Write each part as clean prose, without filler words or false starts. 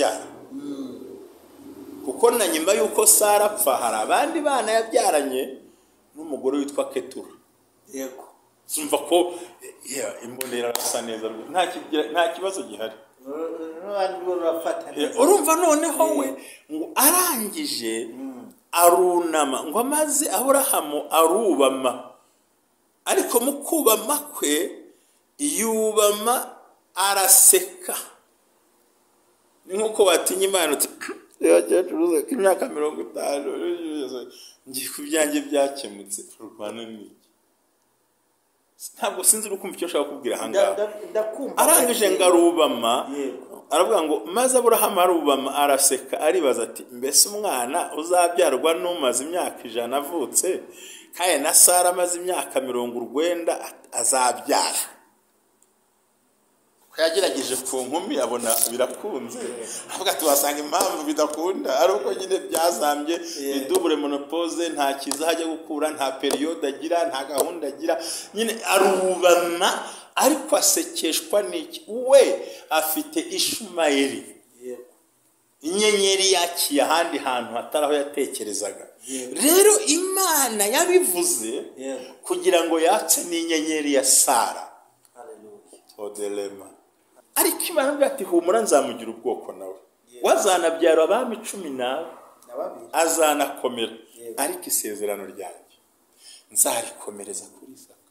kubyara. Kuko na nyuma yuko Sara apfa hari abandi bana yabyaranye n'umugore witwa Ketura. Yego. Sumva ko imbonera arasa neza, nta kibazo gihari. Urumva noneho we ngo arangije arunama ngo amaze Aburahamu arubama, ariko mu kubama kwe yubama araseka. Ni nkuko watinya Imana uti yakecuru imyaka 50 ngiye kubyanjye byakemutse. Urwana n'iki? Ntabwo sinzi ukumva icyo ushaka kubwira hanga. Arangije ngarubama, aravuga ngo maze Aburahamu arubama araseka, aribaza ati mbese umwana uzabyarwa n'umaze imyaka 100 avutse, kaye na Sara amaze imyaka 90 azabyara. Yagerageje ku nkumi abona birakunze, avuga ati wasanga impamvu bidakunda ari uko nyine byazambye, idubure monopause, nta kiza hajya gukura, nta periode agira, nta gahunda agira, nyine arubana ariko asekeshwa n'iki? We afite Ishumayeli, inyenyeri yakiye ahandi hantu hatari aho yatekerezaga. Rero Imana yabivuze kugira ngo yatse n'inyenyeri ya Sara. Odelema. Ariko Imana avuga ati humura nzamugira ubwoko nawe, wazanabyara abami 10 azanakomera, ariko isezerano ryanjye nzarikomereza kuri Isaka.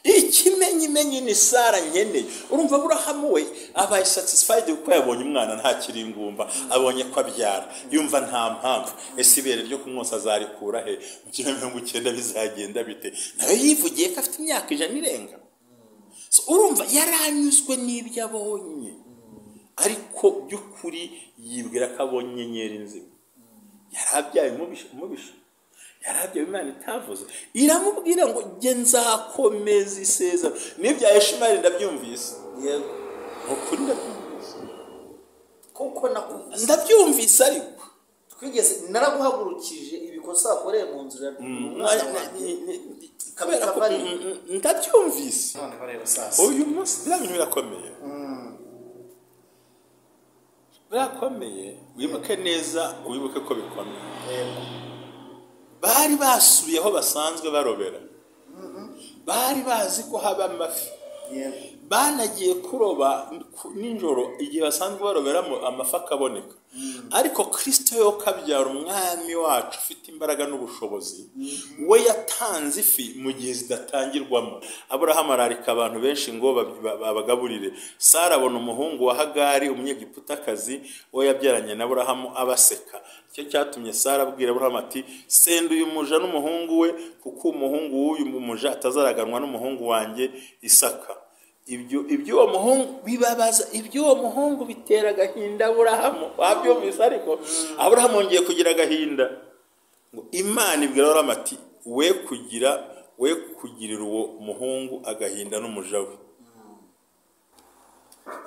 Ikimenyimenyi ni Sara nkeneye. Urumva Aburahamu we abaye satisfied kuko yabonye umwana nta kiringumba, abonye ko abyara, yumva nta mpamvu. Ese ibere ryo kumwosa azarikura he? Mu 19 bizagenda bite? Nawe yivugiye ko afite imyaka 100 irenga. So urumva yaranyuzwe n'ibyo abonye, ariko by'ukuri yibwira ko abonye inyenyeri nzima. Yarabyaye umubisha, yarabyaye Imana itavuze, iramubwira ngo nge nzakomeza isezerano. N'ibya Ishumayeli ndabyumvise. Yego. Ukuri ndabyumvise. Kuko ndabyumvise, ariko twigeze naraguhagurukije ibikosa akoreye mu nzira kabera ko ndabyumvise. Uyu munsi birakomeye. Birakomeye, wibuke neza, wibuke ko bikomeye. Bari basubiyeho basanzwe barobera, bari bazi ko haba amafi, banagiye kuroba ninjoro igihe basanzwe baroberamo amafi akaboneka. Ariko Kristo yo kabyara umwami wacu ufite imbaraga n'ubushobozi, we yatanze ifi mu gihe zidatangirwamo. Aburahamu ararika abantu benshi ngo babagaburire. Sara abona umuhungu wa Hagari umunyegiputakazi, we yabyaranye na Aburahamu abaseka. Icyo cyatumye Sara abwira Aburahamu ati senda uyu muja n'umuhungu we, kuko umuhungu w'uyu muja atazaraganwa n'umuhungu wanjye Isaka. Ibyo muhungu bibabaza, ibyo muhungu bitera agahinda Aburahamu. Wabyumvise? Ariko Aburahamu yongeye kugira agahinda. Ngo Imana ibwira Aburahamu ati we kugirira uwo muhungu agahinda n'umuja we.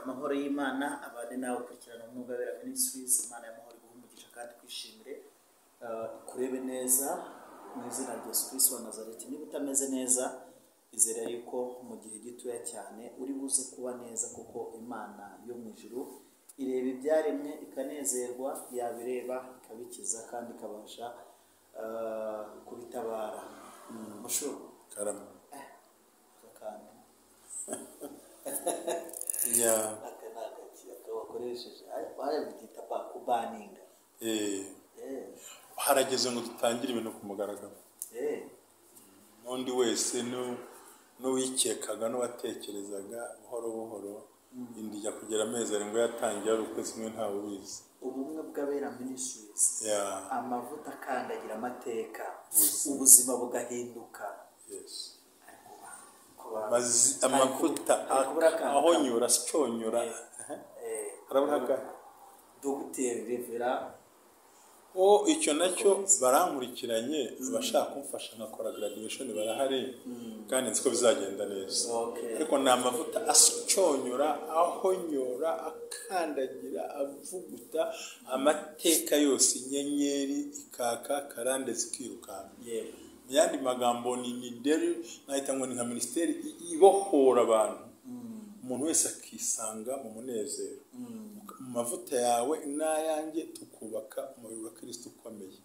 Amahoro y'Imana abane nawe ukurikirana umwugabera Ministries. Imana y'amahoro iguhe umugisha kandi kwishimire, kurebe neza mu izina rya Yesu Kristo wa Nazareti. Niba utameze neza, izera yuko mu gihe gitoya cyane uri buze kuba neza, kuko Imana yo mu ijuru ireba ibyaremwe ikanezerwa, yabireba ikabikiza kandi ikabasha kubitabara. Mushuru karama kakana ya wakoresheje byita kubaninga. harageze ngo dutangire ibintu ku mugaragaro. N'undi wese n'uwikekaga n'uwatekerezaga buhoro buhoro indijya kugera amezi arindwi yatangiye ari ukwezi kumwe ntawe ubizi. Ubumwe bw'abera Ministries, amavuta akandagira amateka, ubuzima bugahinduka. Amavuta ahonyura siconyura haraburaga Dr. Revera icyo nacyo barankurikiranye, bashaka kumfasha nkakora graduation barahari, kandi nzi ko bizagenda neza. Ariko ni amavuta asiconyura, ahonyura, akandagira, avuguta amateka yose, inyenyeri ikaka karande zikirukanka. Yandi magambo ni deri nahita ngo ni nka ministeri ibohora abantu, umuntu wese akisanga mu munezero, mu mavuta yawe n'ayanjye tukubaka umubiri wa Kristo ukomeye.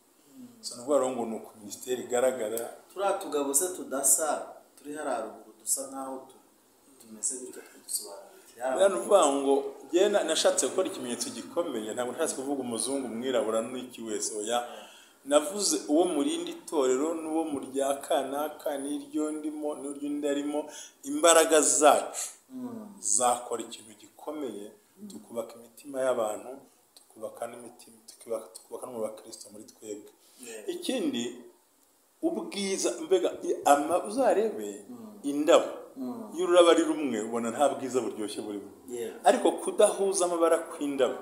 So nubwo ngo ni uko ministeri igaragara turatugabo se tudasa turi hararuguru dusa nkaho tumeze gutyo twisobanura. Nuvuga ngo je nashatse gukora ikimenyetso gikomeye, ntabwo nashatse kuvuga umuzungu mwirabura n'iki wese, oya navuze uwo murindi torero n'uwo mu rya kanaka n'iryo ndimo n'iryo ndarimo, imbaraga zacu zakora ikintu gikomeye, tukubaka imitima y'abantu, tukubaka n'imitima, tukubaka no mu bakristo muri twebwe. Ikindi ubwiza, mbega uzarebe indabo y'ururabo ari rumwe ubona nta bwiza buryoshye burimo, ariko kudahuza amabara kw'indabo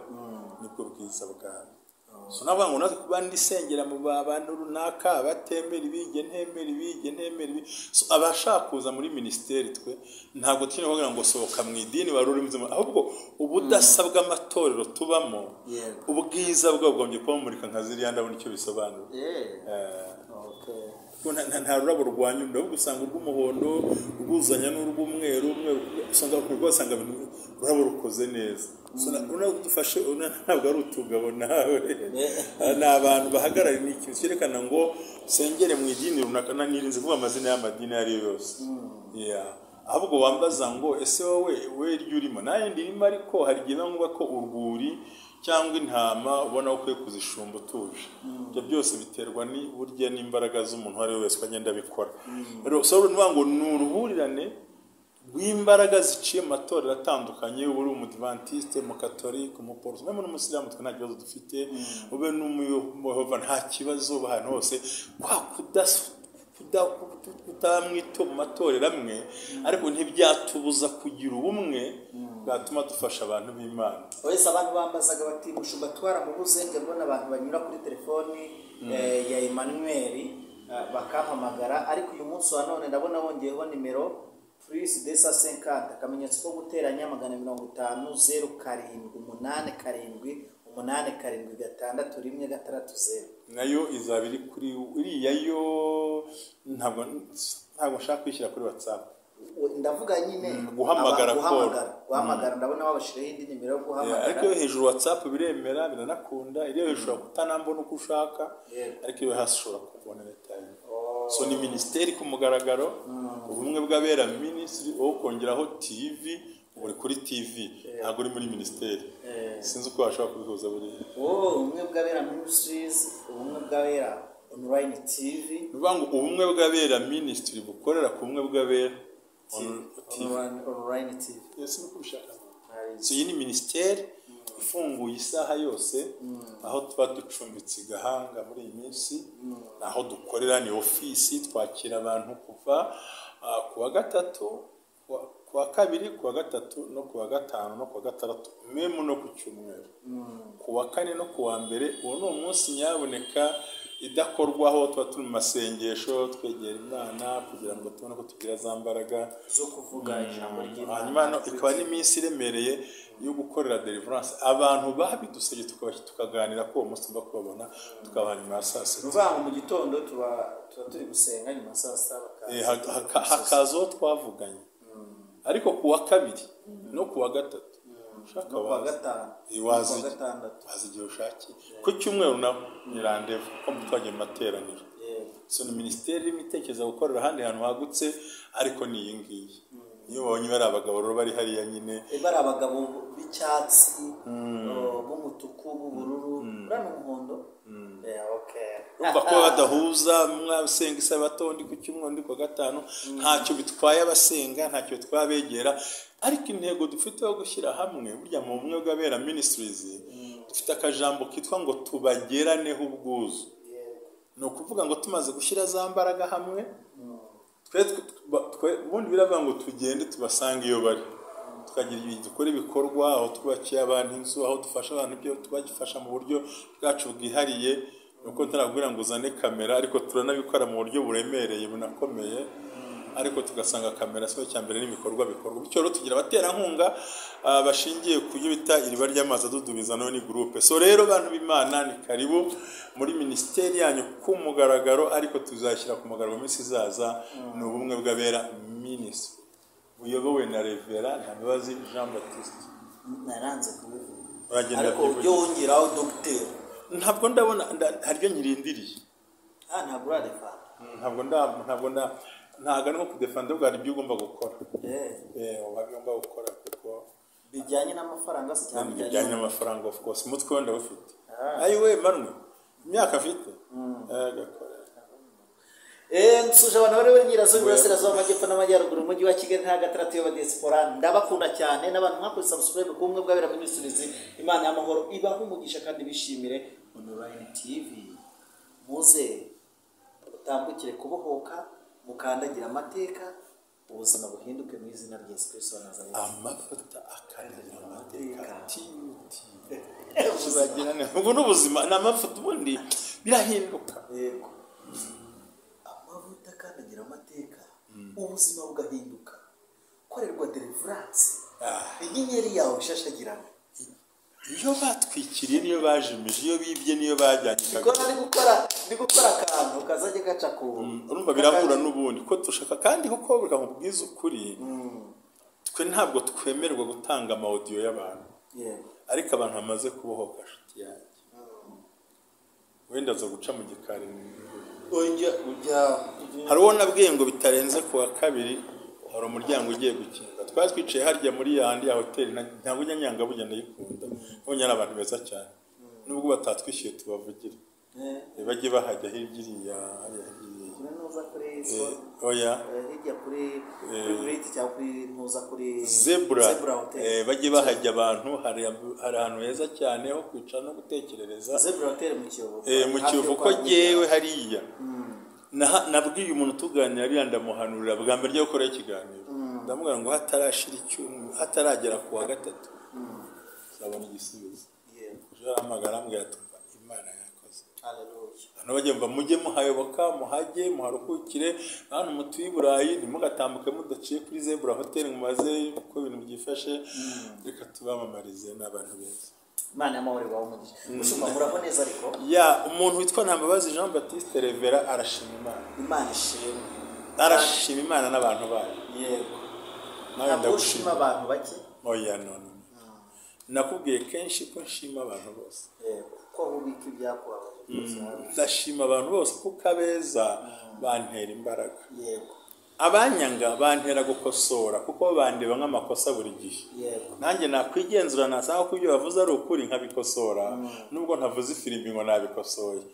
nibwo bwiza bwawe. So navuga ngo natwe kuba ndisengera mu bantu runaka abatemera ibige ntemera ibi, so abashaka kuza muri ministeri twe ntabwo twine kugira ngo sohoka mu idini baruri muzima, ahubwo ubudasa bw'amatorero tubamo, ubwiza bwagombye kuba murika nka ziriya ndabona icyo bisobanura. Nta rurabo rwanyuma, ahubwo usanga urw'umuhondo rwuzanya n'urw'umweru, usanga rwasanga ururabo rukoze neza. So dufashe ntabwo ari utugabo nawe, ni abantu bahagarariye n'ikintu cyerekana ngo sengere mu idini runaka, nirinze kuvuga amazina y'amadini ari yo yose, ahubwo wambaza ngo ese wowe ry'urimo naye ndirimo, ariko hari igihe ngombwa ko urwuri cyangwa intama ubona ukwiye kuzishumba utuje. Ibyo byose biterwa burya n'imbaraga z'umuntu ari we wese agenda abikora. Rero so nuvuga ngo ni uruhurirane rw'imbaraga ziciye mu matorero atandukanye, uri umudivantiste, mu katolika, mu porotogale, n'umuntu w'umusilamu twe nta kibazo dufite, ube n'umuyehova nta kibazo, ahantu hose kwa kutamwito mu matorero amwe, ariko ntibyatubuza kugira ubumwe bwatuma dufasha abantu b'Imana. Wese abantu bambazaga bati mushumba twaramubuze, nge mbona abantu banyura kuri telefoni ya Emmanuel bakampamagara, ariko uyu munsi wa none ndabona bongeyeho nimero plus 250 akamenyetso ko guteranya 550 078787 nayo izaba iri kuri iriya yo. Ntabwo nshaka kwishyira kuri WhatsApp, ndavuga nyine guhamagara ndabona babashireho indi nimero yo guhamagara, ariko yo hejuru WhatsApp biremera biranakunda, iriyo hejuru kutanambona uko ushaka, ariko iyo hasi ushobora kubonera time. So ni ministeri ku mugaragaro, ubumwe bw'abera ministry, wo kongeraho TV, uri kuri TV ntabwo uri muri ministeri. Sinzi uko washaka kubihuza buri ubumwe bw'abera ministries, ubumwe bw'abera online TV, nuvuga ngo ubumwe bw'abera ministry bukorera ku bumwe bw'abera online TV. Yes, nuko bishaka. So iyi ni ministeri ifunguye isaha yose, aho tuba ducumbitse Gahanga muri iyi minsi, naho dukorera ni ofisi, twakira abantu kuva kuwa gatatu, kuwa kabiri, kuwa gatatu no kuwa gatanu no kuwa gatandatu, memu no ku cyumweru, kuwa kane no kuwa mbere. Uwo ni umunsi nyaboneka idakorwaho, tuba turi mu masengesho twegera Imana kugira ngo tubone ko tugira za mbaraga zo kuvuga ijambo ry'Imana. Hanyuma ikaba n'iminsi iremereye yo gukorera deliverance, abantu babidusabye tukaganira ko uwo munsi bakubona, tukabaha nyuma ya saa sita. Nuvuga ngo mu gitondo tuba turi gusenga, nyuma saa sita hakazaho twavuganye, ariko kuwa kabiri no kuwa gatatu ushaka kuwa gatanu wazigiye ushakiye. Ku cyumweru naho ni randevu ko twagiye mu materaniro. So ni ministeri imitekereza gukorera ahandi hantu hagutse, ariko ni iyi ngiyi. Iyo babonye bari abagabo rero bari hariya nyine, bari abagabo b'icyatsi, b'umutuku, b'ubururu, bari n'umuhondo. Urumva ko badahuza, mwasenga isabato ndi ku cyumweru ndi ku gatanu, ntacyo bitwaye abasenga, ntacyo twabegera. Ariko intego dufite yo gushyira hamwe, burya mu bumwe bw'abera ministries dufite akajambo kitwa ngo tubageraneho ubwuzu. Ni ukuvuga ngo tumaze gushyira za mbaraga hamwe, twe ubundi biravuga ngo tugende tubasanga iyo bari, tukagira dukora ibikorwa, aho twubakiye abantu inzu, aho dufasha abantu ibyo twagifasha mu buryo bwacu bwihariye. Nuko ntarabwira ngo uzane kamera, ariko turanabikora mu buryo buremereye bunakomeye, ariko tugasanga kamera so cyambere n'ibikorwa bikorwa. Bityo rero tugira abaterankunga bashingiye ku byo bita iriba ry'amazi adudubiza no ni groupe. So rero bantu b'Imana ni karibu muri ministeri yanyu ku mugaragaro, ariko tuzashyira ku mugaragaro minsi izaza ni ubumwe bw'abera ministry buyobowe na Revera Ntabazi Jean Baptiste. Naranze kubivuga uragenda ariko ujye wongeraho dogiteri. ntabwo ndabona haryo nkirindiriye ntabwo urarefa. ntabwo ari nko kudefanda bwa ibyo ugomba gukora ugomba gukora kuko bijyanye n'amafaranga se cyane bijyanye n'amafaranga of course umutwe wenda ufite ayiwe manwe imyaka afite nsuje abantu bari w'Inyerazo Iburasirazuba Amajyepfo n'Amajyaruguru umujyi wa Kigali nta gatandatu y'abadiaspora ndabakunda cyane n'abantu mwakoze subscribe ku bumwe bw'abera Ministries. Imana y'amahoro ibaho umugisha kandi bishimire online TV. Muze utambukire kubohoka mukandagira amateka ubuzima buhinduke mu izina rya Yesu Kristo wa Nazareti. Amavuta akandagira amateka uzagirane ubwo n'ubuzima n'amavuta ubundi birahinduka. Yego amavuta akandagira amateka ubuzima bugahinduka. Korerwa deliverance inyenyeri yawe ishashagirana. Iyo batwikiriye niyo bajimije iyo bibye niyo bajyanye ndi gukora akantu kazajya gaca ku urumva birahura n'ubundi ko dushaka kandi kuko buri kamubwiza ukuri twe ntabwo twemererwa gutanga ama audio y'abantu ariko abantu bamaze kubohoka shiti yanjye wenda zo guca mu gikari ujya hari uwo nabwiye ngo bitarenze ku wa kabiri hari umuryango ugiye gukinga twari twicaye harya muri yandi ya hoteli ntabwo nyanga bujya ndayikunda abonye ari abantu beza cyane nubwo batatwishyuye tubavugire bajye bahajya hirya oya hirya kuri great cyangwa kuri ntuza kuri zebra bajye bahajya abantu hari ahantu heza cyane ho kwicara no gutekerereza. Zebra hotel mu Kiyovu ko jewe hariya nabwiye umuntu tuganira ari ndamuhanurira bwa mbere ryo gukora ikiganiro ndamubwira ngo hatarashira icyumwe hataragera ku wa gatatu zabona igisubizo uje amagara ambwira tumva Imana yakoze. Haleluya. Hano bagenda mujye muhayoboka muhajye muharukukire hano mutuye Burayi ntimugatambuke mudaciye kuri Zebra hotel mumaze uko ibintu byifashe reka tubamamarize n'abantu beza. Imana y'amahoro ibaho umugisha. Mushumba muraho neza ariko umuntu witwa Ntambabazi Jean Baptiste Revera arashima Imana. Imana ishimwe arashima Imana n'abantu bayo. Yego nawe ndagushima abantu bake oya none nakubwiye kenshi ko nshima abantu bose ko ubika ibyakubabaje ndashima abantu bose kuko abeza bantera imbaraga. Yego abanyanga bantera gukosora kuko bandeba nk'amakosa buri gihe. Nanjye nakwigenzura nasanga ko ibyo bavuze ari ukuri nkabikosora nubwo ntavuze ifirimbi ngo nabikosoye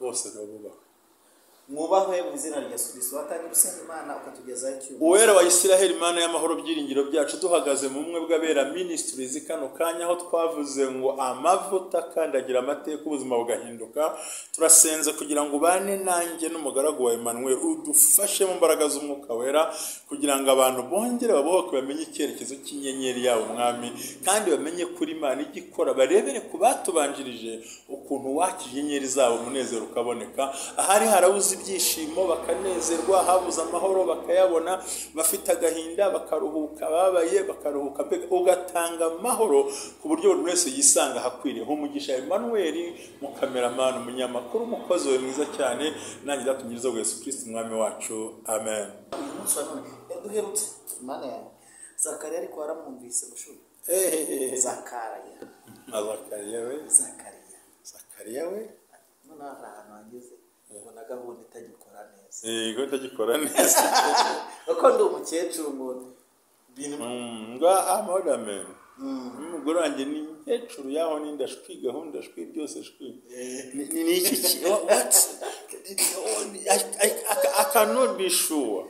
bose babubaha. Mwubahwe mu izina rya Yesu Kristo watangiye gusenga Imana ukatugezaho icyuma. Uwera wa Isiraheli Imana y'amahoro byiringiro byacu duhagaze mu bumwe bw'abera Ministries kano kanya aho twavuze ngo amavuta kandagira amateka ubuzima bugahinduka. Turasenze kugira ngo bane nanjye n'umugaragu wa Emmanuel udufashe mu mbaraga z'umwuka wera kugira ngo abantu bongere babohoke bamenye icyerekezo cy'inyenyeri yawe umwami kandi bamenye kuri Imana igikora barebere ku batubanjirije ukuntu wakije inyenyeri zabo umunezero ukaboneka ahari harabuze ibyishimo bakanezerwa habuze amahoro bakayabona bafite agahinda bakaruhuka babaye bakaruhuka ugatanga amahoro ku buryo buri wese yisanga hakwiriye umugisha Emmanuel mu cameraman umunyamakuru umukozi we mwiza cyane nanjye ndakunyiriza ngo Yesu Kristo umwami wacu amen. Duherutse Imana yawe Zakariya ariko waramwumvise mushuri Zakariya we none ahantu hageze ubona gahunda itagikora neza. Yego itagikora neza uko ndi umukecuru ngo bintu amahoro amen. Umugore wanjye ni hejuru yaho n'indashwi gahunda shwi byose shwi ni iki I cannot be sure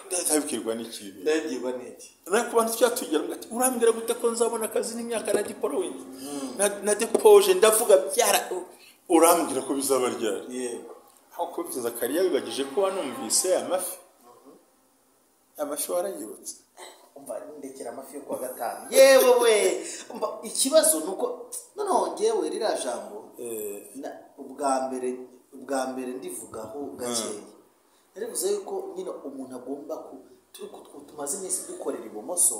ndabikirwa n'ikibi ndagirwa n'iki nako bantu cyatugera ngati urambwira gute ko nzabona akazi n'imyaka na diporo na depoje ndavuga byara urambwira ko bizaba ryari. Yego aho ko Zakariya bibagije ko wanumvise amafi warayibutse umva ndekera amafi yo kwa gatanu yewe we ikibazo nuko noneho ngewe rira jambo ubwa mbere ndivugaho gakeya narivuze yuko nyine umuntu agomba tumaze iminsi dukorera ibumoso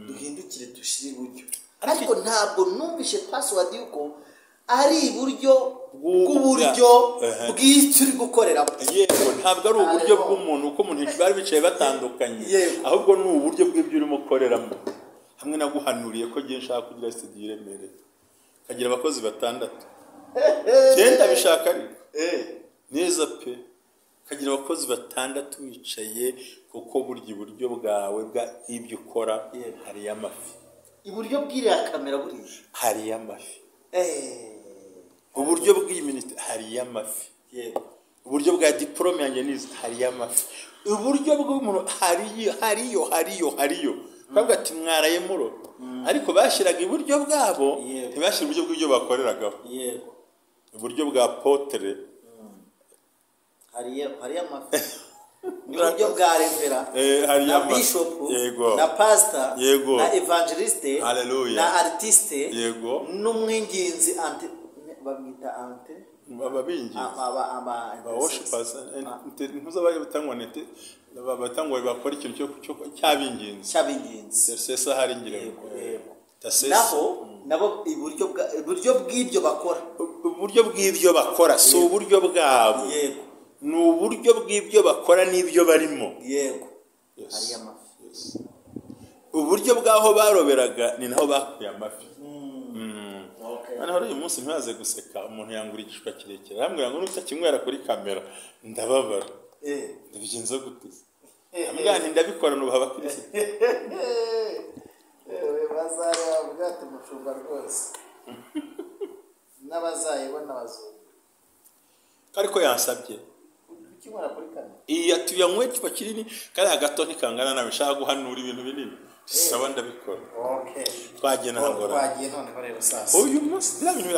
duhindukire dushire iburyo ariko ntabwo numvishe password yuko ari iburyo bw'uburyo bw'icyo uri gukorera. Yego ntabwo ari uburyo bw'umuntu uko umuntu bari bicaye batandukanye ahubwo ni uburyo bw'ibyo urimo ukoreramo hamwe naguhanuriye ko giye nshaka kugira studio iremereye kagira abakozi 6 cyenda bishaka ariko neza pe kagira abakozi 6 wicaye kuko burya iburyo bwawe bwa ibyo ukora hari amafi iburyo bw'iriya kamera buriya hari amafi uburyo bw'iminota hari amafi yego uburyo bwa diplome yanjye nize hari amafi uburyo bw'umuntu hariyo kavuga ati mwaraye muro ariko bashiraga iburyo bwabo ntibashira uburyo bw'ibyo bakoreragaho yego uburyo bwa potere hari amafi uburyo bwa revera na bishop na pastor na evangeliste na artiste n'umwinginzi ante babita ante babingi worshipers ntuzabaye batangwa bakora ikintu cyo cyabinginzi sesa hari ingirego nabo iburyo bw'ibyo bakora si uburyo bwabo yego ni uburyo bw'ibyo bakora n'ibyo barimo yego hari amafi uburyo bwaho baroberaga ni naho bakuye amafi hano uyu munsi ntibaze guseka umuntu yangura igishwa kirekire arambwira ngo n'ufite kinywera kuri kamera ndababara ndabigenza gute ambwira nti ndabikora n'ubu abakirisitu bazareba bwate mucumba rwose n'abazayibona bazumva ariko yansabye kinywera kuri kamera iya tuyanywe icupa kinini kandi agato ntikangana nawe nshaka guhanura ibintu binini saba ndabikora twagiye nahangora none rero sasa uyu munsi ibintu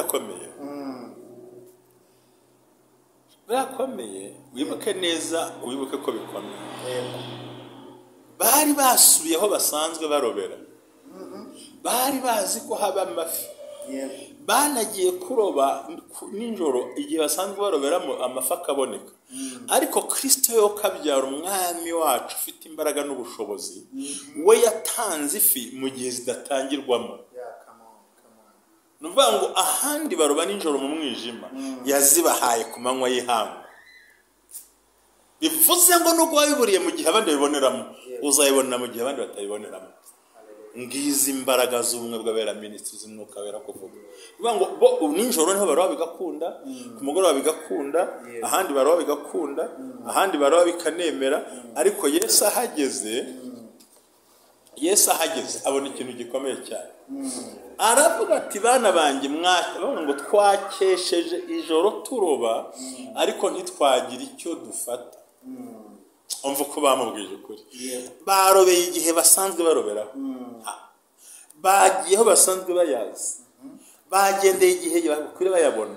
birakomeye wibuke neza wibuke ko bikomeye bari basubiye aho basanzwe barobera bari bazi ko haba amafi banagiye kuroba nijoro igihe basanzwe baroberamo amafi akaboneka ariko Kristo yo kabyara umwami wacu ufite imbaraga n'ubushobozi we yatanze ifi mu gihe zidatangirwamo nuvuga ngo ahandi baroba nijoro mu mwijima yazibahaye ku manywa y'ihangu bivuze ngo nubwo wabiburiye mu gihe abandi babiboneramo uzayibonera mu gihe abandi batabiboneramo ngizi imbaraga z'ubumwe bw'abera minisitiri z'umwuka wera kuvuga bivuga ngo bo nijoro niho baroba bigakunda ku mugoroba bigakunda ahandi baroba bigakunda ahandi baroba bikanemera ariko Yesu ahageze abona ikintu gikomeye cyane aravuga ati bana banjye mwabona ngo twakesheje ijoro turoba ariko ntitwagira icyo dufata umva ko bamubwije ukuri barobeye igihe basanzwe baroberaho bagiyeho basanzwe bayazi bagendeye igihe bakwiriye bayabona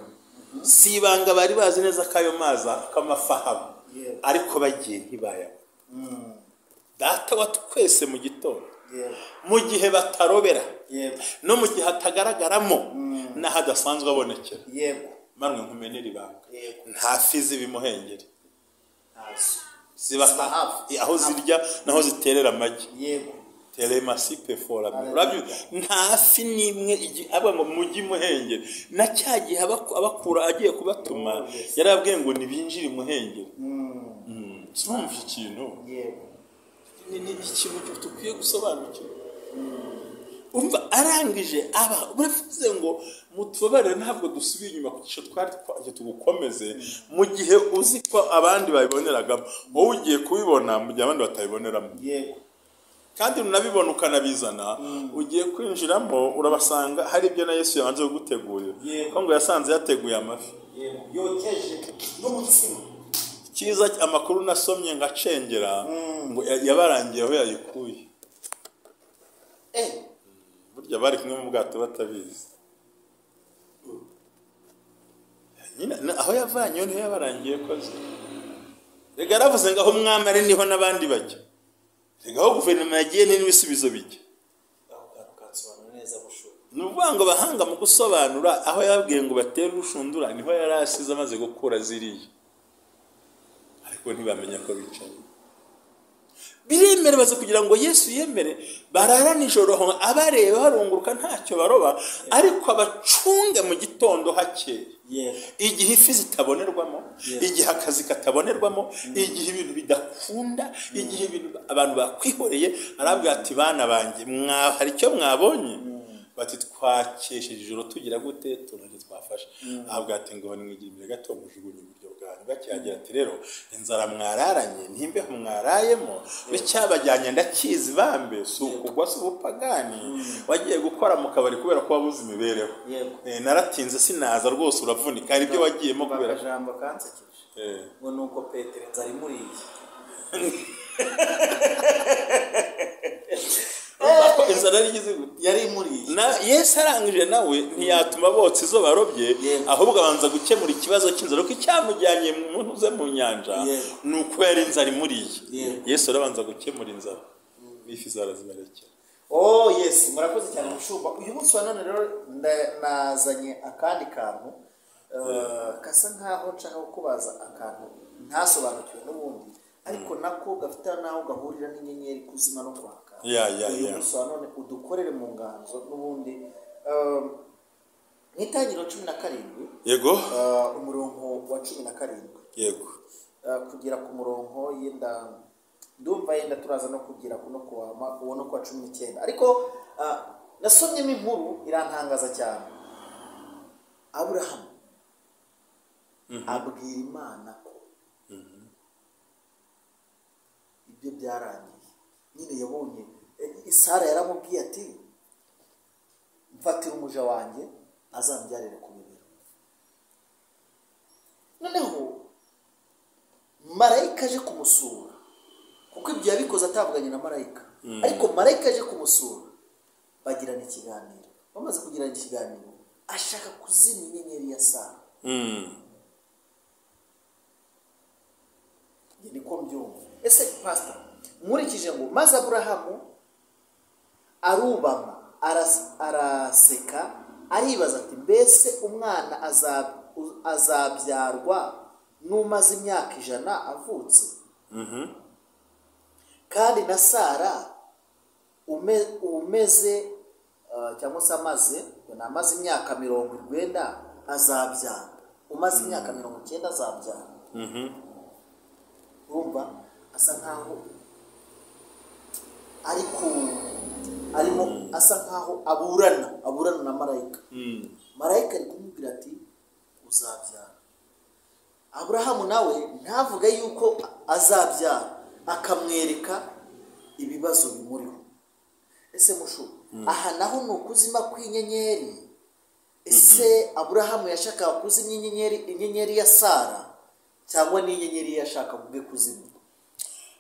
si ibanga bari bazi neza ko ayo mazi ak'amafahama ariko bagiye ntibayabona data wa twese mu gitondo mu gihe batarobera no mu gihe hatagaragaramo n'ahadasanzwe abonekera marwe nkumenera ibanga nta fi z'ibimuhengeri ziba aho zirya naho ziterera amagi telemasipe forame nta fi n'imwe aba ngo mujyi muhengeri na cyagihe abakura agiye kubatuma yarabwiye ngo nibinjire imuhengeri urumva ikintu ni ikintu tukwiye gusobanukirwa umva arangije uravuze ngo mutubabarire ntabwo dusubiye inyuma ku gisho twari tugukomeze mu gihe uzi ko abandi babiboneragamo wowe ugiye kubibona mu gihe abandi batabiboneramo kandi unabibona ukanabizana ugiye kwinjiramo urabasanga hari ibyo na Yesu yabanje kugutegurira ko ngo yasanze yateguye amafi yokeje n'umutsima cyiza amakuru nasomye ngacengera ngo yabarangiye aho yayikuye burya bari kumwe mu bwato batabizi aho yavanyeho niho yabarangiye koze rega yaravuze ngo aho umwami ari niho n'abandi bajya rega aho guverinoma yagiye n'ibisubizo bijya ni ukuvuga ngo bahanga mu gusobanura aho yababwiye ngo batere urushundura niho yari asize amaze gukura ziriya ariko ntibamenya ko bicaye biremere baza kugira ngo Yesu yemere barara nijoro abareba barunguruka ntacyo baroba ariko abacunge mu gitondo hakeye igihe ifi zitabonerwamo igihe akazi katabonerwamo igihe ibintu bidakunda igihe abantu bakwihoreye arabwira ati bana banjye hari icyo mwabonye bati twakesheje ijoro tugira gute tunajye twafasha ahabwa ati ngo nimwigira imbere gato mujugunye uburyo bwanyu bakiyagira ati rero inzara mwararanye ntimbeho mwarayemo bicyabajyanye ndakizi bambe si ukugwa si ubupagani wagiye gukora mu kabari kubera ko wabuze imibereho naratinze sinaza rwose uravunika hari ibyo wagiyemo kubera ijambo kansekeje ngo nuko Petero inzara imuriye inzara yari imuriye Yesu arangije nawe ntiyatuma botsa izo barobye ahubwo abanza gukemura ikibazo cy'inzara kuko icyamujyanye mu muntu uze mu nyanja ni uko yari inzara imuriye Yesu arabanza gukemura inzara WIfuza arazibarekera. Yes, murakoze cyane mushumba. Uyu munsi wa none rero nazanye akandi kantu kasa nkaho nshaka kubaza akantu ntasobanukiwe n'ubundi ariko nako gafite naho gahurira n'inyenyeri kuzima no kwaka. Uyu munsi wa none udukorere mu nganzo n'ubundi n'itangiriro 17 yego umurongo wa 17 yego kugira ku murongo yenda ndumva yenda turaza no kugira kuno kuwama uwo no kwa 19 ariko nasomyemo inkuru irantangaza cyane. Abraham abwira Imana ko ibyo byarangiye nyine yabonye Sara yaramubwiye ati mfatira umuja wanjye azambyarire ku bibero. Noneho marayika aje kumusura kuko ibyo yabikoze atavuganye na marayika ariko marayika aje kumusura bagirana ikiganiro. Bamaze kugirana ikiganiro ashaka kuzimya inyenyeri ya Sara. Niko mbyumva. Ese pastor nkurikije ngo maze Abrahamu arubama araseka aribaza ati mbese umwana azabyarwa n'umaze imyaka 100 avutse kandi na Sara umeze cyangwa se amaze imyaka 90 azabyara umaze imyaka 90 azabyara. Urumva asa nkaho arimo asa nkaho aburana na marayika. Marayika ari kumubwira ati uzabyara. Abrahamu nawe ntavuga yuko azabyara akamwereka ibibazo bimuriho. Ese mushu aha naho ni ukuzima kw'inyenyeri. Ese Abrahamu yashaka kuzimya inyenyeri ya Sara cyangwa ni inyenyeri yashaka kubwe kuzimya?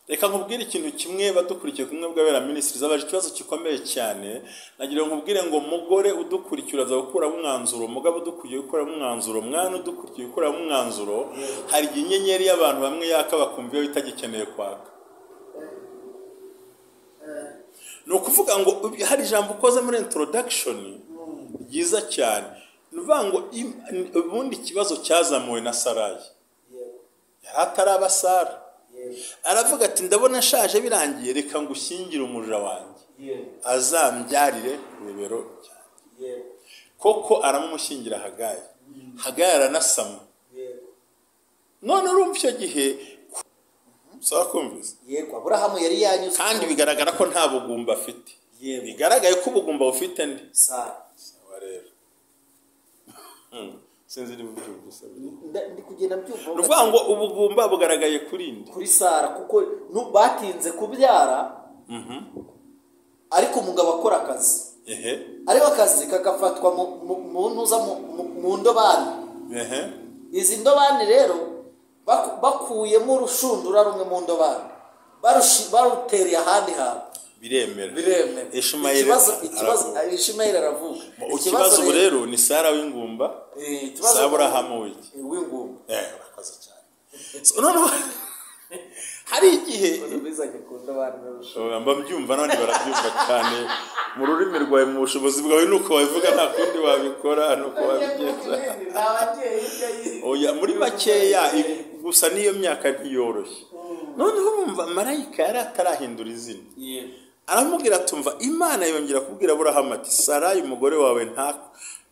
Reka nkubwire ikintu kimwe badukurikiye kumwe bw'abera ministries abaje ikibazo gikomeye cyane. Nagira nkubwire ngo mugore udukurikira za gukura umwanzuro, mugabo udukurikiye gukora umwanzuro, mwana udukurikiye gukora umwanzuro, hari inyenyeri y'abantu bamwe yaka bakumviye bitagikeneye kwaka. No kuvuga ngo hari ijambo ukoze muri introduction ryiza cyane. Nuvuga ngo ubundi kibazo cyazamuwe na Sarayi. Yarataraba Sara. Aravuga ati ndabona nshaje birangiye reka ngushyingire umuja wanjye azambyarire ku bibero cyane. Koko aramushyingira Hagayi. Hagayi aranasama. None urumva icyo gihe sakumvise yego Abrahamu yari yanyuze kandi bigaragara ko nta bugumba afite. Bigaragaye ko ubugumba bufite ndi Sara. Rero sinzi ni byo gusabira ndi kugenda byumva ruvuga ngo ubugumba bugaragaye kuri Sara kuko batinze kubyara ariko umugabo akora akazi ariko akazi kagafatwa mu ntuza mu ndobani. Izi ndobani rero bakuyemo urushundura rumwe mu ndobani barutereye ahandi hantu biremera. Ishimayeli aravuga ikibazo rero ni Sara w'ingumba Abrahamu w'ingumba urakoze cyane. None hari igihe bizanye kunda abantu mba mbyumva none barabyumva cyane mu rurimi rwawe mu bushobozi bwawe nuko wabivuga nta kundi wabikora nuko wabigenza. Oya muri makeya gusa niyo myaka ntiyoroshye. None urumva marayika yari atarahindura izina. Aramubwira atumva Imana yongera kubwira Abrahamu ati Sarayi umugore wawe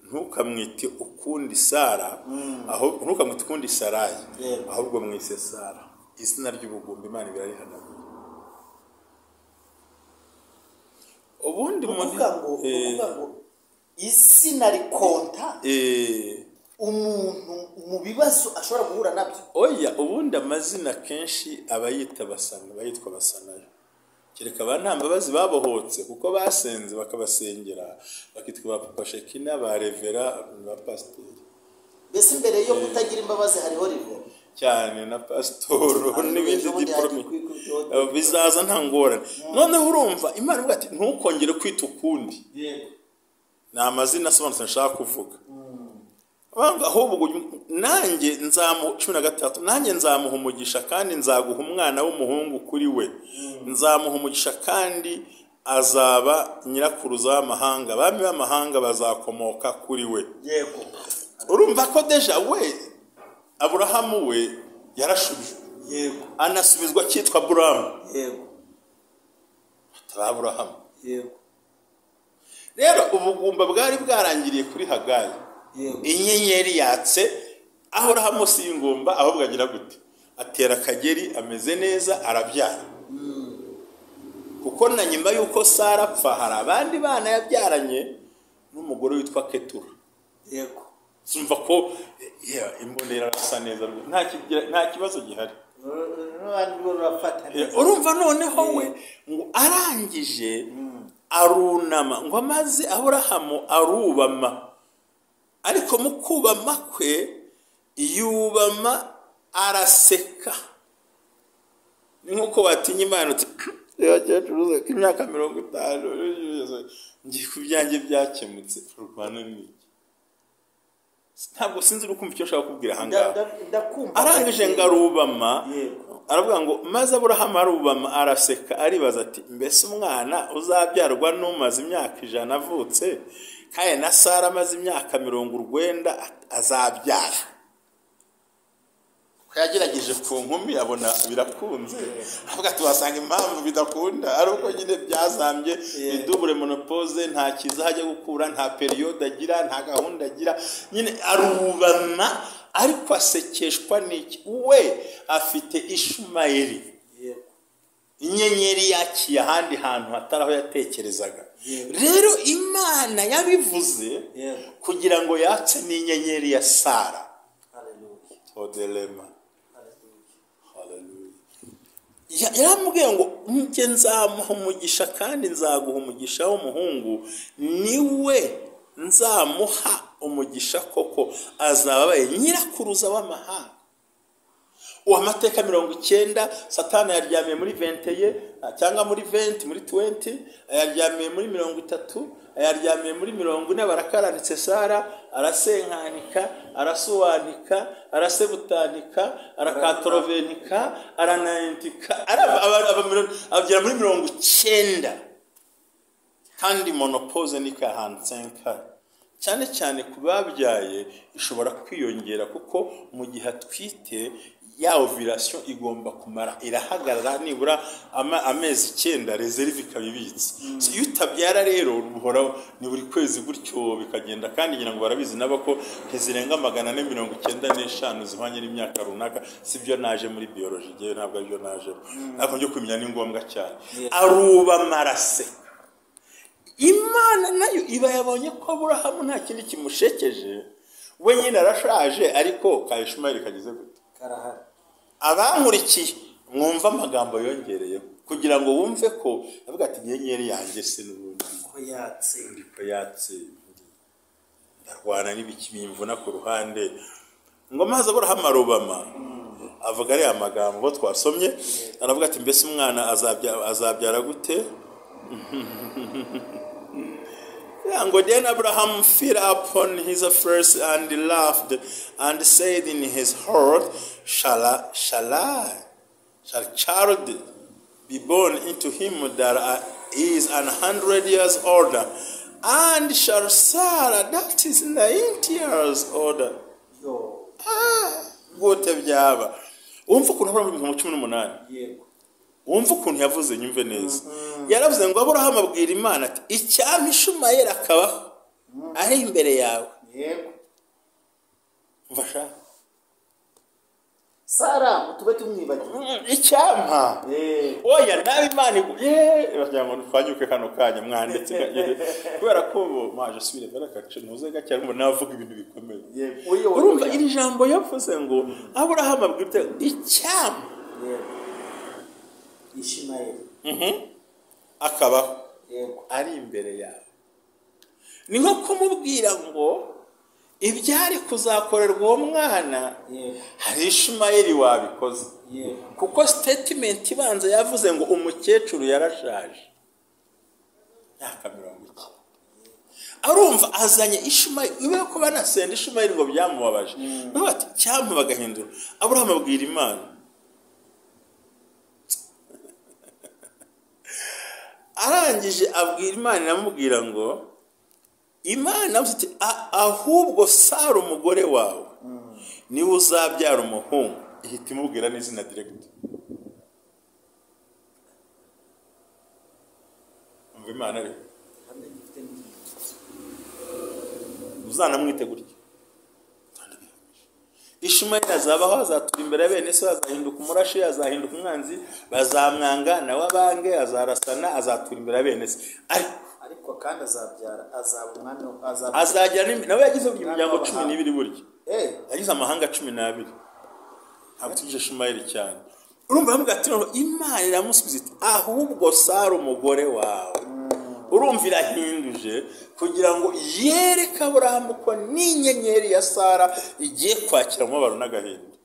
ntukamwite ukundi Sara aho ntukamwite ukundi Sarayi ahubwo mwise Sara. Izina ry'ubugumba Imana birarihanagura. Ubundi muvuga ngo izina rikonta umuntu mu bibazo ashobora guhura nabyo. Oya, ubundi amazina kenshi abayita basana, bayitwa basanayo. Kereka nta mbabazi babohotse kuko basenze bakabasengera bakitwa ba Bashaka, ba revera, ba pasiteri. Mbese imbere yo kutagira imbabazi hariho revera cyane na pasitoro n'ibindi diplome bizaza nta ngorane. Noneho urumva Imana ivuga ati ntukongere kwita ukundi. Yego. Ni amazina asobanutse nshaka kuvuga. Ahubwo nanjye nzamuha 13 nanjye nzamuha umugisha kandi nzaguha umwana w'umuhungu kuri we. Nzamuha umugisha kandi azaba nyirakuruza w'amahanga, abami b'amahanga bazakomoka kuri we. Yego. Urumva ko deja we Aburahamu we yarashubije. Yego. Anasubizwa cyitwa Aburahamu. Yego. Aburahamu. Yego. Rero ubugumba bwari bwarangiriye kuri Hagayi. Yego. Inyenyeri yatse Aburahamu si ingumba ahubwo agira gute? Atera akageri ameze neza arabyara. Kuko na nyuma yuko Sara apfa hari abandi bana yabyaranye n'umugore witwa Ketura. Yego. Sumva ko imbonera arasa neza nta kibazo gihari. Urumva noneho we ngo arangije arunama ngo amaze Aburahamu arubama, ariko mu kubama kwe yubama araseka. Ni nkuko watinya Imana uti yagecuruze imyaka 50 ngiye kubyanjye byakemutse Rwanda ni ntabwo sinzi ukumva icyo ashaka kubwira hangaha. Arangije ngarubama aravuga ngo maze Aburahamu arubama araseka aribaza ati mbese umwana uzabyarwa n'umaze imyaka 100 avutse kaye na Sara amaze imyaka 90 azabyara. Yagerageje ku nkumi abona birakunze, avuga ati wasanga impamvu bidakunda ari uko nyine byazambye idubure monopause, nta kiza hajya gukura, nta periode agira, nta gahunda agira, nyine arubama ariko asekeshwa n'iki we afite Ishumayeli. Inyenyeri yakiye ahandi hantu hataraho yatekerezaga. Rero Imana yabivuze kugira ngo yatse n'inyenyeri ya Sara. Odelema. Yaramubwiye ngo njye nzamuha umugisha kandi nzaguha umugisha w'umuhungu, niwe nzamuha umugisha koko azaba nyirakuruza w'amahanga. Uwa mateka 90 Satani yaryamiye muri 20 ye cyangwa muri 20 muri 20 yaryamiye muri 30 yaryamiye muri 40 barakaranitse Sara arasenkanika arasuwanika arasebutanika arakatorovenika aranantika abagera muri 90 kandi monopause ni ka hansenka cyane cyane kubabyaye ishobora kwiyongera kuko mu gihe atwite ya ovulation igomba kumara irahagarara nibura amezi 9 reserve ikabibitse. So yutabyara rero ruhora ni buri kwezi gutyo bikagenda, kandi ngira ngo barabizi nabako ntizirenga 495 zihwanye n'imyaka runaka. Sibyo naje muri biology giye ntabwo aribyo naje, ariko nyo kumenya ni ngombwa cyane. Aruba marase Imana nayo iba yabonye ko Aburahamu nta kindi kimushekeje, we nyine arashaje ariko ka Ishumayeli kagize gute karahari. Abankurikiye mwumva amagambo yongereyeho kugira ngo wumve ko avuga ati inyenyeri yanjye se n'ubundi ko yatse ndarwana n'ibiki bimvuna ku ruhande ngo maze Aburahamu arubama avuga ari amagambo twasomye, aravuga ati mbese umwana azabyara gute? And then Abraham fell upon his face and laughed and said in his heart, Shall child be born into him that is 100 years older, and shall Sarah that is 90 years older? Gute byaba umva ukuntu Abraham mu 18 Yego. Umva ukuntu yavuze nyumve neza. Yaravuze ngo Aburahamu abwira Imana ati icyampa Ishumayeli akabaho ari imbere yawe. Yego. Bashaka Sara mutube tumwibagiye icyampa oya nawe Imana bagira ngo twanyuke kano kanya mwanditse kubera ko maje subire barakace ntuze gake ngo navuga ibintu bikomeye urumva iri jambo yavuze ngo Abraham abwite icyampa Ishimayeli akabaho ari imbere yawe ni nko kumubwira ngo ibyari kuzakorerwa uwo mwana hari Ishimayeli wabikoze kuko statement ibanza yavuze ngo umukecuru yarashaje myaka 90 arumva azanye Ishimayeli iwe ko banasenda Ishimayeli ngo byamubabaje bati cyampa bagahindura Abraham abwira Imana arangije abwira Imana iramubwira ngo Imana ati ahubwo Sara umugore wawe niwe uzabyara umuhungu ihita imubwira n'izina direct umva Imana ari uzanamwite gutya Ishimayeli azabaho azatura imbere ya bene se azahinduka umurashi azahinduka umwanzi bazamwanga nawe abange azarasana azatura imbere ya bene se ariko kandi azabyara azaba umwana azajyana nawe yagize umuryango 12 buryo yagize amahanga 12 abutuje Ishimayeli cyane urumva bamwe ati Imana iramusubiza iti ahubwo Sara umugore wawe urumvira hinduje kugira ngo yereke Abraham ko n'inyenyeri ya Sara igiye kwakira umubabaro n'agahinda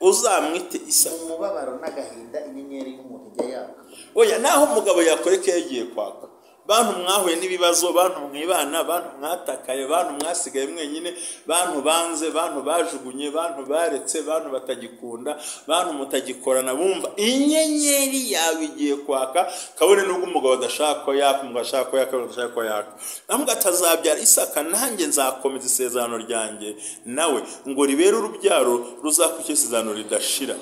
uzamwite Isa umubabaro n'agahinda inyenyeri y'umuntu ijya yaka oya naho umugabo yakoreke yagiye kwaka bantu mwahuye n'ibibazo bantu mwibana bantu mwatakaye bantu mwasigaye mwenyine bantu banze bantu bajugunye bantu baretse bantu batagikunda bantu mutagikorana bumva inyenyeri yawe igiye kwaka kabone nubwo umugabo adashaka ko yaka umugabo ashaka ko yaka adashaka ko yaka namwe atazabyara Isaka nanjye nzakomeza isezerano ryanjye nawe ngo ribere urubyaro ruzakuke isezerano ridashira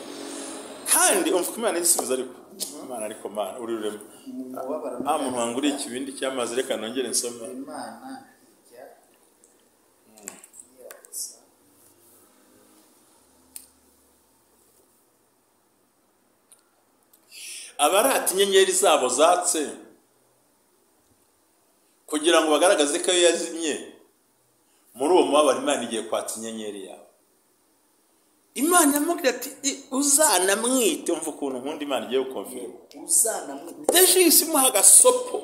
kandi umva ko Imana isubiza ariko Imana ariko Mana uri rurema muntu wanguriye ikibindi cy'amazi reka nongere nsome Imana abarata inyenyeri zabo zatse kugira ngo bagaragaze ko yazimye muri uwo mubabaro Imana igiye kwatsa inyenyeri yawe Imana yamubwira ati uzanamwite umva ukuntu nkunda Imana igiye gukonfirma uzanamwite deje isimuha agasopo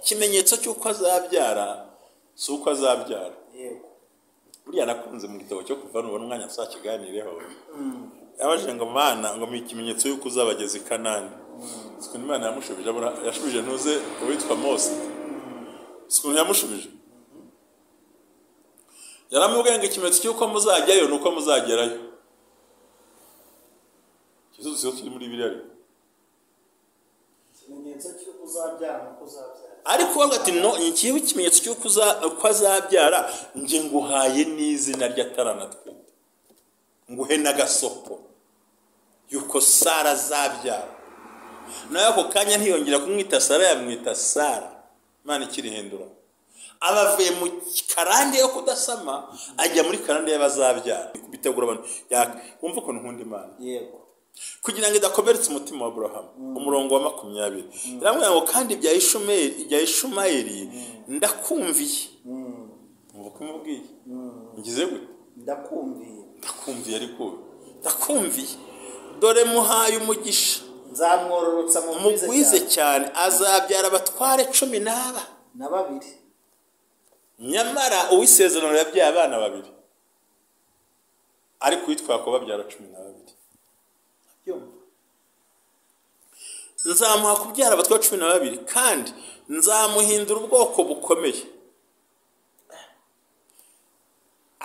kimenyetso cy'uko azabyara si uko azabyara buriya nakunze mu gitabo cyo kuva n'ubona umwanya sakiganireho yabaje ngo Mana ngo mu ikimenyetso y'uko uzabageza i Kanani siko Imana yamushubije yashubije ntuze uwitwa Mose siko yamushubije yaramubwiye ngo ikimenyetso cy'uko muzajyayo nuko muzagerayo Yesu yo kiri muri Bibiliya ikimenyetso cy'uko uzabyara nuko uzabyara ariko bagati no ikiye ikimenyetso cy'uko azabyara nge nguhaye n'izina ry'ataranatwe nguhe n'agasopo yuko Sara azabyara nayo ako kanya ntiyongera kumwita Sara yamwita Sara Imana ikirihindura abavuye mu karande yo kudasama ajya muri karande y'abazabyara bitegura abantu wumva ko nkunda Imana yego kugira ngo idakomeretsa umutima wa Abraham umurongo wa 20 iramubwira ngo kandi bya Ishimayeli ndakumviye umva kumubwiye ngize gute ndakumviye ariko ndakumviye dore muhaye umugisha nzamwororotsa mu mugwize cyane azabyara abatware 12 nyamara uwisezerano yabyaye abana 2 ariko witwa ko babyara 12 nzamuha kubyara abatware 12 kandi nzamuhindura ubwoko bukomeye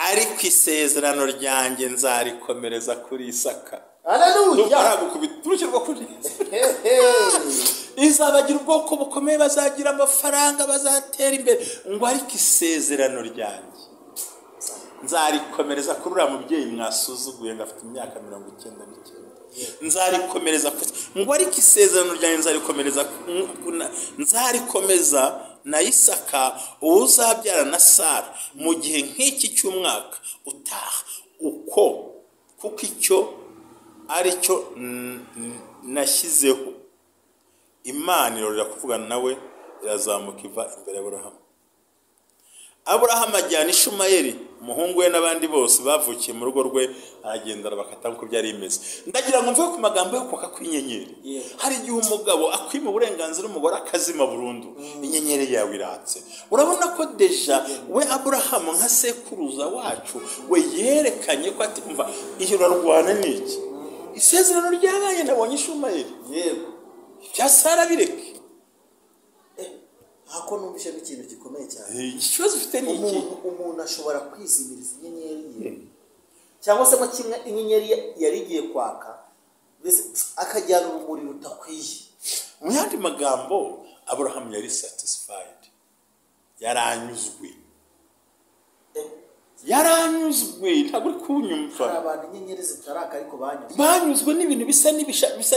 ariko isezerano ryanjye nzarikomereza kuri Isaka haleluya turukirwa kuri izabagira ubwoko bukomeye bazagira amafaranga bazatera imbere ngo ariko isezerano ryanjye nzarikomereza kuri uriya mubyeyi mwasuzuguye ngo afite imyaka 99 nzarikomereza ngo ariko isezerano ryanjye nzarikomeza na Isaka uzabyara na Sara mu gihe nk'iki cy'umwaka utaha uko kuko icyo ari cyo nashyizeho. Imana irorera kuvugana nawe, irazamuka iva imbere y'Aburahamu. Aburahamu ajyana Ishumayeli umuhungu we n'abandi bose bavukiye mu rugo rwe, aragenda arabakata nk'uko byari bimeze. Ndagira ngo mvuge ku magambo yo kwaka kw'inyenyeri. Hari igihe umugabo akwima uburenganzira umugore akazima burundu, inyenyeri yawe iratse. Urabona ko deja we Aburahamu nka sekuruza wacu we yerekanye ko ati umva iyo urarwana n'iki, isezerano ryabaye nabonye Ishumayeli, yego bya Sara bireke. Hako numvishe ikintu gikomeye cyane. Ikibazo ufite ni iki? Umuntu ashobora kwizimiriza inyenyeri ye, cyangwa se mo kimwe inyenyeri yari igiye kwaka, akajyana urumuri rutakwiye. Mu yandi magambo, Aburahamu yari satisfied, yaranyuzwe. Yaranyuzwe, ntabwo uri kunyumva. Abantu inyenyeri zitaraka ariko banyuzwe n'ibintu bisa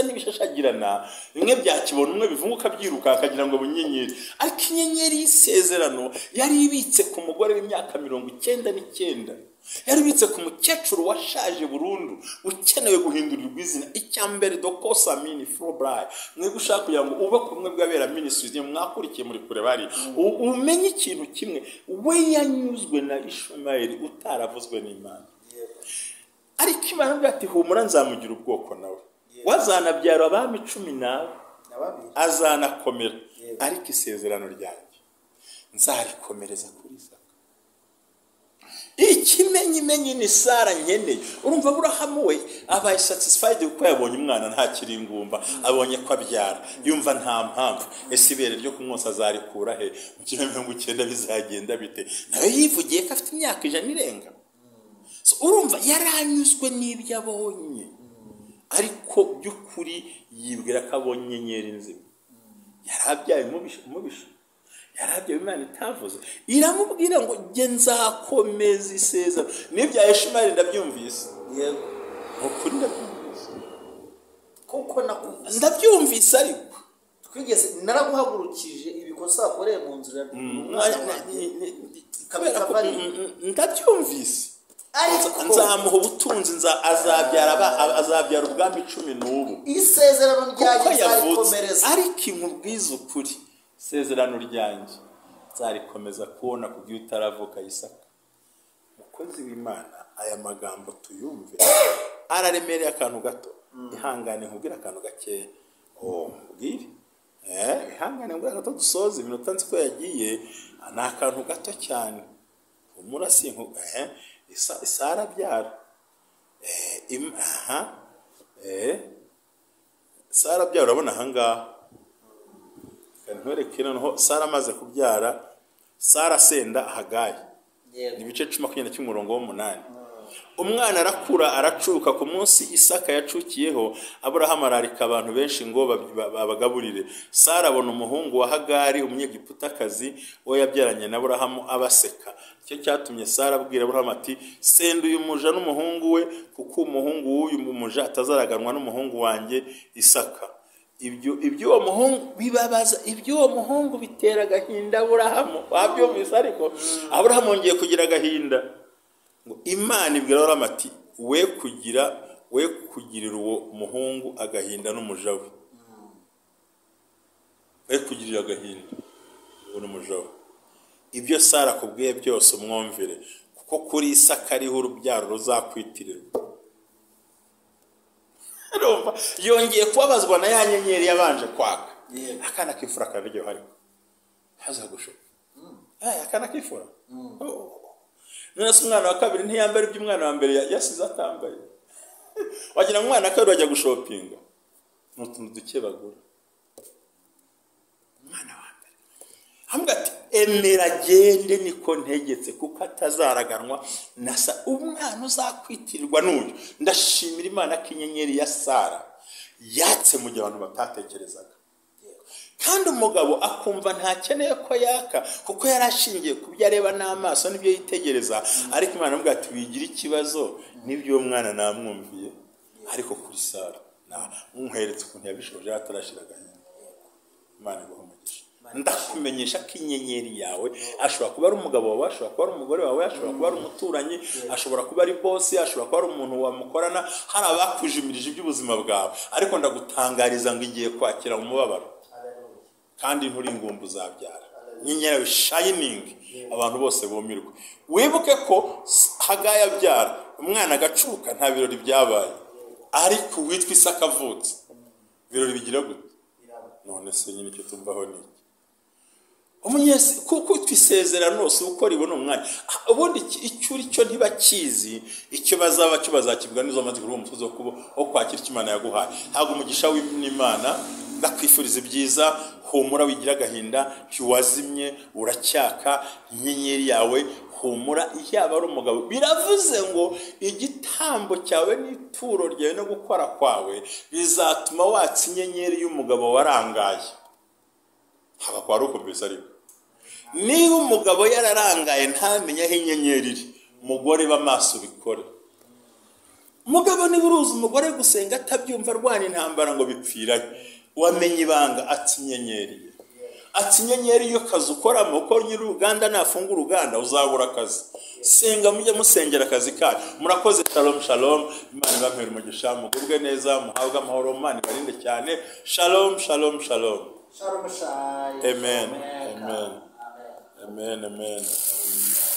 n'ibishashagirana, bimwe byakibona umwe bivunguka byiruka akagira ngo bunyenyeri. Ariko inyenyeri y'isezerano yari ibitse ku mugore w'imyaka 99, yari ibitse ku mukecuru washaje burundu ukenewe guhindurirwa izina. Icyambere dokosamini frobrai, mwe gushaka kugira ngo ube kumwe bw'abera ministries mwakurikiye muri kure bari umenye ikintu kimwe, we yanyuzwe na Ishumayeli utaravuzwe n'Imana. Ariko Imana ivuga ati humura nzamugira ubwoko nawe, wazanabyara abami 12 azanakomera, ariko isezerano ryanjye nzarikomereza kuri Isaka. Ikimenyimenyi ni Sara nkeneye. Urumva Aburahamu we abaye satisfied kuko yabonye umwana nta kiringumba, abonye ko abyara, yumva nta mpamvu. Ese ibere ryo kumwosa azarikura he? Mu 19 bizagenda bite? Nawe yivugiye ko afite imyaka 100 irenga. So urumva yaranyuzwe n'ibyo abonye, ariko by'ukuri yibwira ko abonye inyenyeri nzima. Yarabyaye mubisha, yarabyaye Imana itavuze, iramubwira ngo nge nzakomeza isezerano. N'ibya Ishumayeli ndabyumvise, yego ukuri ndabyumvise, kuko ndabyumvise, ariko twigeze naraguhagurukije ibikosa wakoreye mu nzira ndabyumvise. Nzamuha ubutunzi, azabyara ubwami 10 n'ubu. Isezerano ryanjye nzarikomereza. Ariko inkubwiza ukuri, isezerano ryanjye nzarikomeza kubona kubyo utaravuka Isaka. Mukozi w'Imana, aya magambo tuyumve araremereye akantu gato. Ihangane nkubwira akantu gake. Mbwire ihangane nkubwira gato dusoze iminota nzi ko yagiye. Ni akantu gato cyane. Umurasi Sara byara Sara byara, urabona ahangaha kanwereke noneho Sara amaze kubyara. Sara senda Hagayi, ni ibice 10 cy'umurongo w'8. Umwana arakura aracuka. Ku munsi Isaka yacukiyeho, Aburahamu ararika abantu benshi ngo babagaburire. Sara abona umuhungu wa Hagari umunyegiputakazi we yabyaranye na Aburahamu abaseka. Cyo cyatumye Sara abwira Aburahamu ati senda uyu muja n'umuhungu we, kuko umuhungu w'uyu muja atazaraganwa n'umuhungu wanjye Isaka. Ibyo muhungu bibabaza, ibyo muhungu bitera agahinda Aburahamu. Wabyumvise? Ariko Aburahamu yongeye kugira agahinda. Imana ibwira Aburahamu ati we kugirira uwo muhungu agahinda n'umuja we, we kugirira agahinda uwo n'umuja we. Ibyo Sara akubwiye byose umwumvire, kuko kuri Isaka ariho urubyaro ruzakwitirirwa. Yongeye kubabazwa na ya nyenyeri yabanje kwaka. Akana kifura karyo hari haza gusho akana kifura. None umwana wa kabiri ntiyambara iby'umwana wa mbere yasize atambaye. Wagira umwana wa kabiri ajya gushopinga n'utuntu duke bagura. Umwana wa mbere hambwa ati emera gende niko ntegetse, kuko atazaraganwa nasa umwana uzakwitirirwa n'uyu. Ndashimira Imana ko inyenyeri ya Sara yatse mu gihe abantu batatekerezaga, kandi umugabo akumva ntakeneye ko yaka, kuko yarashingiye ku byo areba n'amaso n'ibyo yitegereza. Ariko Imana avuga ati wigira ikibazo n'ibyo uwo mwana namwumviye. Ariko kuri Sara umuheretse ukuntu yabishoje atarashira agahinda. Imana iguhe umugisha. ndakumenyesha ko inyenyeri yawe ashobora kuba ari umugabo wawe, ashobora kuba ari umugore wawe, ashobora kuba ari umuturanyi, ashobora kuba ari bosi, ashobora kuba ari umuntu wamukorana, hari abakujimirije iby'ubuzima bwawe, ariko ndagutangariza ngo igiye kwakira umubabaro kandi nturi ingumbu uzabyara. Inyenyeri shining, abantu bose bumirwe. Wibuke ko Hagayi abyara umwana agacuka, nta birori byabaye, ariko witwa Isaka avutse birori bigira gute? None se nyine icyo tumvaho ni umunyesi kuko twisezerano si uko ribona umwanya. Ubundi icyo cyo ntibakizi, icyo bazaba cyo bazakibwa nizo amaze kuri uwo musozi wo kwakira Imana yaguhaye. Ntabwo umugisha w'Imana ndakwifuriza ibyiza, humura wigira agahinda, ntiwazimye uracyaka, inyenyeri yawe humura. Yaba ari umugabo, biravuze ngo igitambo cyawe n'ituro ryawe no gukora kwawe bizatuma watsa inyenyeri y'umugabo warangaye. Haba kwa ruko mbese ariko niba umugabo yararangaye ntamenye aho inyenyeri iri, umugore b'amaso bikore. Umugabo niba uruzi umugore gusenga atabyumva arwana intambara ngo bipfirayo, wamenye ibanga ati inyenyeri. Ati inyenyeri iyo kazi ukoramo, ko nyiri uruganda nafunga uruganda uzabura akazi. Senga mujye musengera akazi kanyu. Murakoze. Shalom shalom. Imana ibamere umugisha, mugubwe neza, muhabwe amahoro, Imana ibarinde cyane. Shalom shalom shalom. Shalom shalom. Amen. Amen. Amen. Amen.